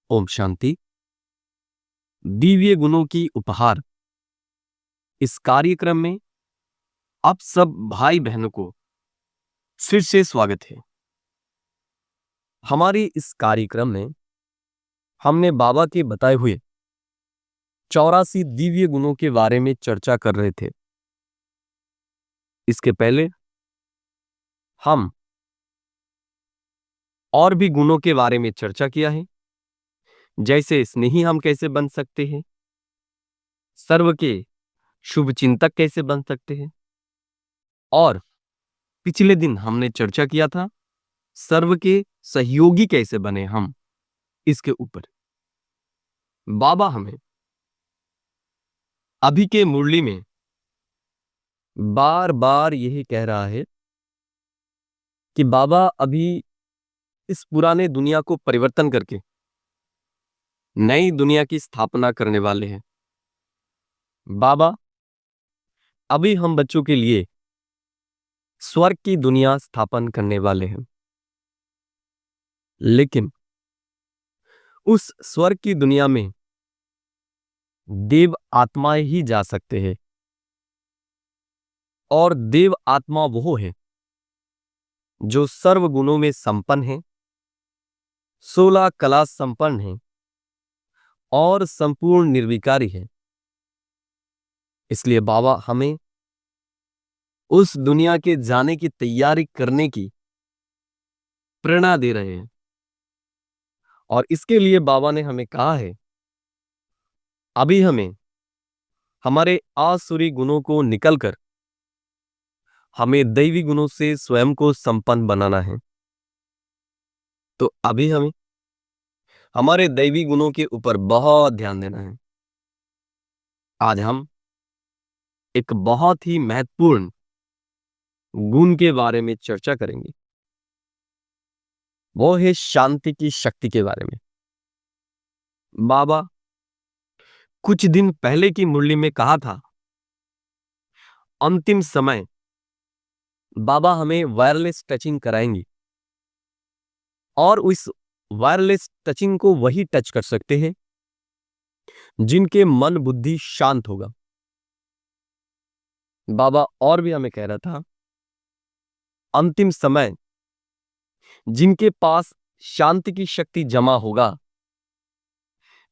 ओम शांति। दिव्य गुणों की उपहार इस कार्यक्रम में आप सब भाई बहनों को फिर से स्वागत है। हमारे इस कार्यक्रम में हमने बाबा के बताए हुए 84 दिव्य गुणों के बारे में चर्चा कर रहे थे। इसके पहले हम और भी गुणों के बारे में चर्चा किया है, जैसे स्नेही हम कैसे बन सकते हैं, सर्व के शुभ चिंतक कैसे बन सकते हैं, और पिछले दिन हमने चर्चा किया था सर्व के सहयोगी कैसे बने हम। इसके ऊपर बाबा हमें अभी के मुरली में बार बार यही कह रहा है कि बाबा अभी इस पुराने दुनिया को परिवर्तन करके नई दुनिया की स्थापना करने वाले हैं। बाबा अभी हम बच्चों के लिए स्वर्ग की दुनिया स्थापन करने वाले हैं, लेकिन उस स्वर्ग की दुनिया में देव आत्माएं ही जा सकते हैं, और देव आत्मा वो है जो सर्व गुणों में संपन्न है, 16 कला संपन्न है और संपूर्ण निर्विकारी है। इसलिए बाबा हमें उस दुनिया के जाने की तैयारी करने की प्रेरणा दे रहे हैं, और इसके लिए बाबा ने हमें कहा है अभी हमें हमारे आसुरी गुणों को निकलकर हमें दैवी गुणों से स्वयं को संपन्न बनाना है। तो अभी हमें हमारे दैवी गुणों के ऊपर बहुत ध्यान देना है। आज हम एक बहुत ही महत्वपूर्ण गुण के बारे में चर्चा करेंगे, वो है शांति की शक्ति के बारे में। बाबा कुछ दिन पहले की मुरली में कहा था अंतिम समय बाबा हमें वायरलेस टचिंग कराएंगे, और उस वायरलेस टचिंग को वही टच कर सकते हैं जिनके मन बुद्धि शांत होगा। बाबा और भी हमें कह रहा था अंतिम समय जिनके पास शांति की शक्ति जमा होगा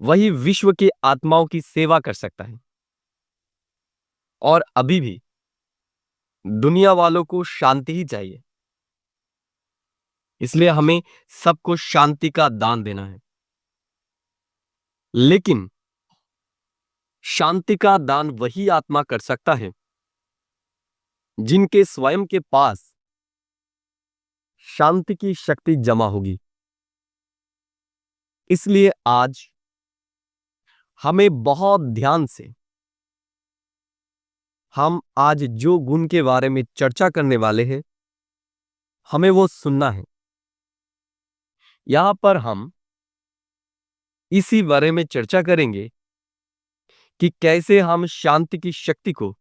वही विश्व के आत्माओं की सेवा कर सकता है। और अभी भी दुनिया वालों को शांति ही चाहिए, इसलिए हमें सबको शांति का दान देना है। लेकिन शांति का दान वही आत्मा कर सकता है जिनके स्वयं के पास शांति की शक्ति जमा होगी। इसलिए आज हमें बहुत ध्यान से हम आज जो गुण के बारे में चर्चा करने वाले हैं हमें वो सुनना है। यहां पर हम इसी बारे में चर्चा करेंगे कि कैसे हम शांति की शक्ति को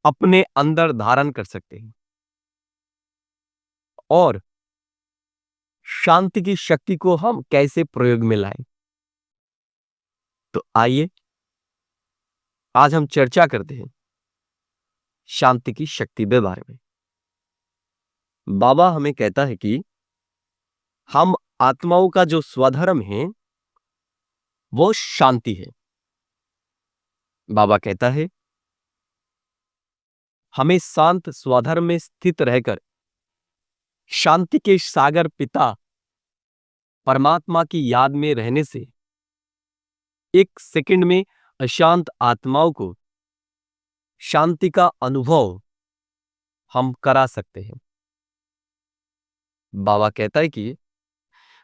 अपने अंदर धारण कर सकते हैं, और शांति की शक्ति को हम कैसे प्रयोग में लाएं। तो आइए आज हम चर्चा करते हैं शांति की शक्ति के बारे में। बाबा हमें कहता है कि हम आत्माओं का जो स्वधर्म है वो शांति है। बाबा कहता है हमें शांत स्वधर्म में स्थित रहकर शांति के सागर पिता परमात्मा की याद में रहने से एक सेकंड में अशांत आत्माओं को शांति का अनुभव हम करा सकते हैं। बाबा कहता है कि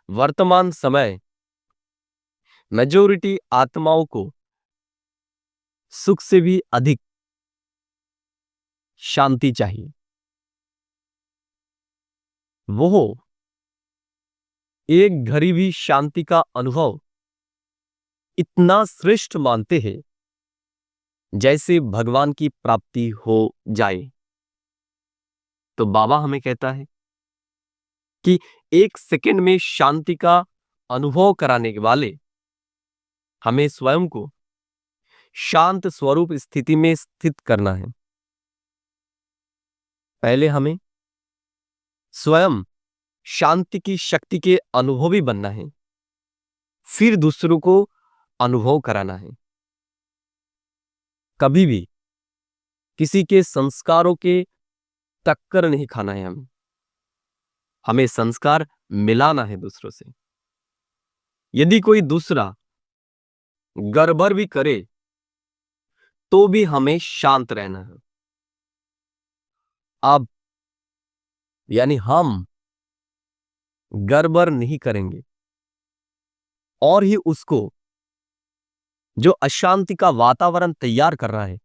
वर्तमान समय मेजॉरिटी आत्माओं को सुख से भी अधिक शांति चाहिए। वो एक घड़ी भी शांति का अनुभव इतना श्रेष्ठ मानते हैं जैसे भगवान की प्राप्ति हो जाए। तो बाबा हमें कहता है कि एक सेकंड में शांति का अनुभव कराने वाले हमें स्वयं को शांत स्वरूप स्थिति में स्थित करना है। पहले हमें स्वयं शांति की शक्ति के अनुभवी बनना है, फिर दूसरों को अनुभव कराना है। कभी भी किसी के संस्कारों के टक्कर नहीं खाना है। हमें संस्कार मिलाना है दूसरों से। यदि कोई दूसरा गड़बड़ भी करे तो भी हमें शांत रहना है। अब यानी हम गड़बड़ नहीं करेंगे और ही उसको जो अशांति का वातावरण तैयार कर रहा है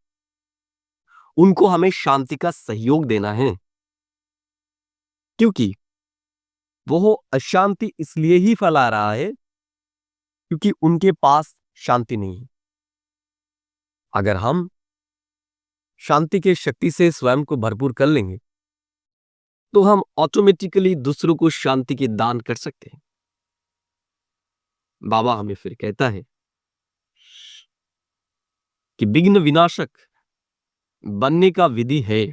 उनको हमें शांति का सहयोग देना है, क्योंकि वो अशांति इसलिए ही फैला रहा है क्योंकि उनके पास शांति नहीं है। अगर हम शांति के शक्ति से स्वयं को भरपूर कर लेंगे तो हम ऑटोमेटिकली दूसरों को शांति की दान कर सकते हैं। बाबा हमें फिर कहता है कि विघ्न विनाशक बनने का विधि है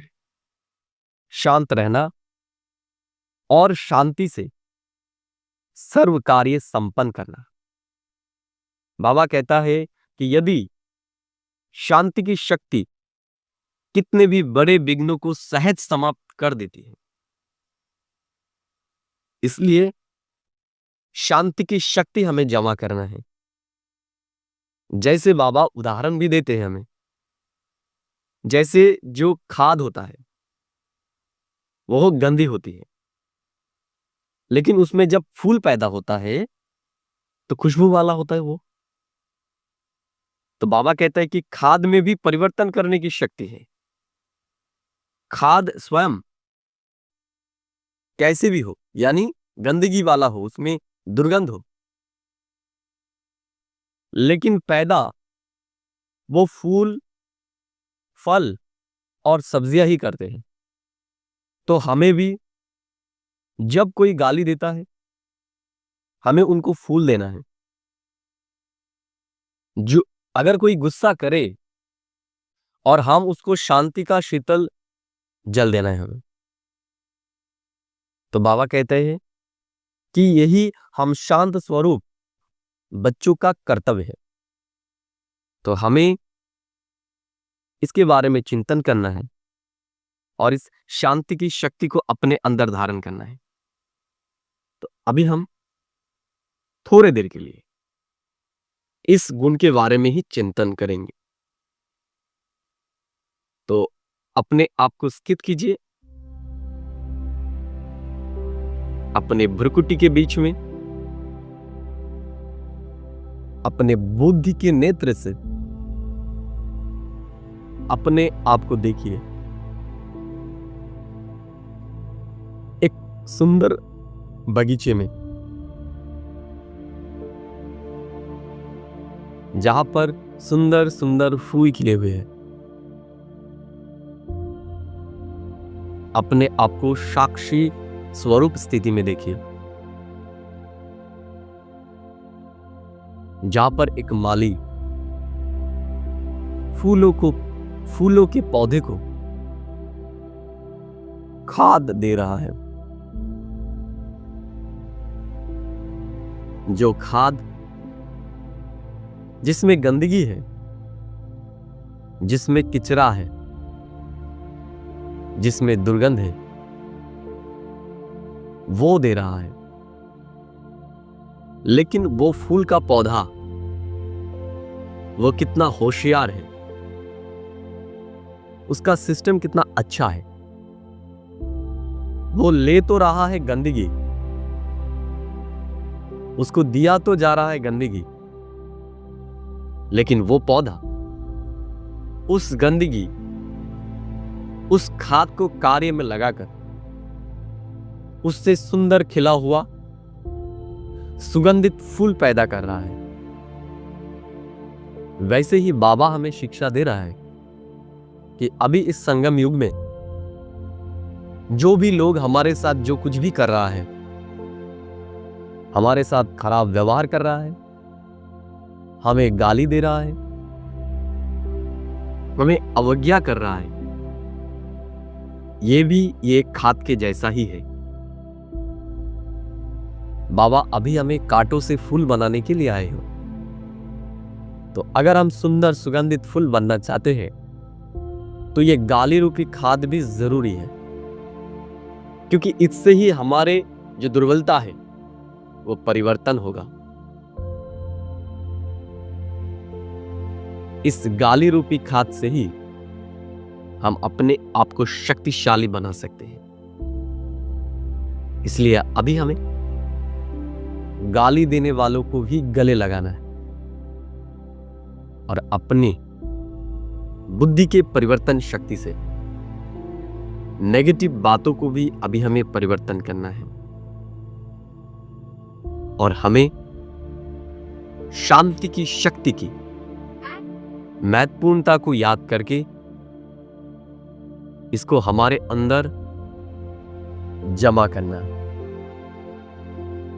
शांत रहना और शांति से सर्व कार्य संपन्न करना। बाबा कहता है कि यदि शांति की शक्ति कितने भी बड़े विघ्नों को सहज समाप्त कर देती है, इसलिए शांति की शक्ति हमें जमा करना है। जैसे बाबा उदाहरण भी देते हैं हमें, जैसे जो खाद होता है वो गंदी होती है, लेकिन उसमें जब फूल पैदा होता है तो खुशबू वाला होता है वो। तो बाबा कहता है कि खाद में भी परिवर्तन करने की शक्ति है। खाद स्वयं कैसे भी हो, यानी गंदगी वाला हो, उसमें दुर्गंध हो, लेकिन पैदा वो फूल, फल और सब्जियां ही करते हैं। तो हमें भी जब कोई गाली देता है हमें उनको फूल देना है। जो अगर कोई गुस्सा करे और हम उसको शांति का शीतल जल देना है हमें। तो बाबा कहते हैं कि यही हम शांत स्वरूप बच्चों का कर्तव्य है। तो हमें इसके बारे में चिंतन करना है और इस शांति की शक्ति को अपने अंदर धारण करना है। तो अभी हम थोड़े देर के लिए इस गुण के बारे में ही चिंतन करेंगे। तो अपने आप को स्थित कीजिए, अपने भ्रुकुटी के बीच में अपने बुद्धि के नेत्र से अपने आप को देखिए। एक सुंदर बगीचे में जहां पर सुंदर सुंदर फूल खिले हुए हैं, अपने आप को साक्षी स्वरूप स्थिति में देखिए। जहां पर एक माली फूलों के पौधे को खाद दे रहा है। जो खाद जिसमें गंदगी है, जिसमें किचरा है, जिसमें दुर्गंध है, वो दे रहा है। लेकिन वो फूल का पौधा वो कितना होशियार है, उसका सिस्टम कितना अच्छा है। वो ले तो रहा है गंदगी, उसको दिया तो जा रहा है गंदगी, लेकिन वो पौधा उस गंदगी, उस खाद को कार्य में लगाकर उससे सुंदर खिला हुआ सुगंधित फूल पैदा कर रहा है। वैसे ही बाबा हमें शिक्षा दे रहा है कि अभी इस संगम युग में जो भी लोग हमारे साथ जो कुछ भी कर रहा है, हमारे साथ खराब व्यवहार कर रहा है, हमें गाली दे रहा है, हमें अवज्ञा कर रहा है, ये भी ये खाद के जैसा ही है। बाबा अभी हमें कांटों से फूल बनाने के लिए आए हो, तो अगर हम सुंदर सुगंधित फूल बनना चाहते हैं तो ये गाली रूपी खाद भी जरूरी है, क्योंकि इससे ही हमारे जो दुर्बलता है वो परिवर्तन होगा। इस गाली रूपी खाद से ही हम अपने आप को शक्तिशाली बना सकते हैं। इसलिए अभी हमें गाली देने वालों को भी गले लगाना है और अपनी बुद्धि के परिवर्तन शक्ति से नेगेटिव बातों को भी अभी हमें परिवर्तन करना है और हमें शांति की शक्ति की महत्वपूर्णता को याद करके इसको हमारे अंदर जमा करना है।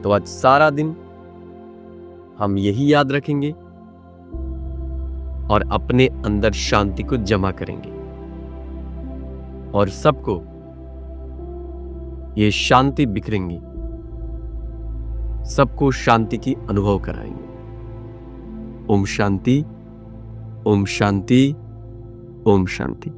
तो आज सारा दिन हम यही याद रखेंगे और अपने अंदर शांति को जमा करेंगे और सबको ये शांति बिखरेंगी, सबको शांति की अनुभव कराएंगे। ओम शांति, ओम शांति, ओम शांति।